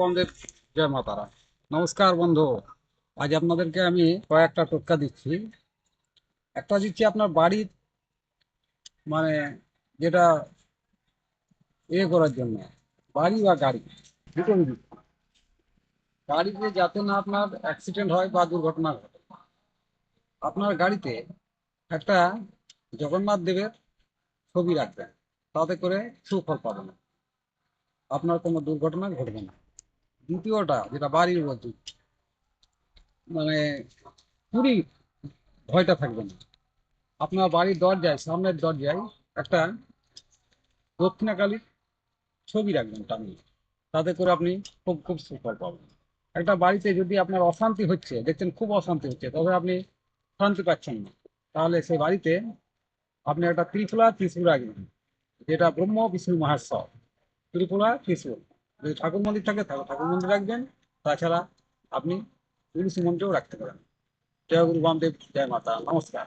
বন্ধের জয় মাতারা। নমস্কার বন্ধু। আজ আপনাদেরকে আমি কয়েকটা টোটকা দিচ্ছি। একটা দিচ্ছি আপনার বাড়ির মানে যেটা করার জন্য, বাড়ি বা গাড়ি দুটোই দিচ্ছি। গাড়িতে যাতে না আপনার অ্যাক্সিডেন্ট হয় বা দুর্ঘটনা ঘটে, আপনার গাড়িতে একটা জগন্নাথ দেবের ছবি রাখবেন। তাতে করে সুফল পাবেন, আপনার কোনো দুর্ঘটনা ঘটবে না। দ্বিতীয়টা যেটা বাড়ির মধ্যে, মানে চুরি ভয়টা থাকবে না। আপনার বাড়ির দরজায়, সামনের দরজায় একটা দক্ষিণাকালীর ছবি রাখবেন টানিয়ে। তাতে করে আপনি খুব খুব সুফল পাবেন। একটা বাড়িতে যদি আপনার অশান্তি হচ্ছে, দেখছেন খুব অশান্তি হচ্ছে, তবে আপনি শান্তি পাচ্ছেন না, তাহলে সেই বাড়িতে আপনি একটা ত্রিফলা ত্রিশূল রাখবেন, যেটা ব্রহ্ম বিষ্ণু মহেশ্বর। ত্রিফলা ত্রিশূল, যদি ঠাকুর মন্দির থাকে তাহলে ঠাকুর মন্দির রাখবেন। তাছাড়া আপনি তুলসী মন্দিরেও রাখতে পারেন। জয় গুরু বামদেব, জয় মাতা, নমস্কার।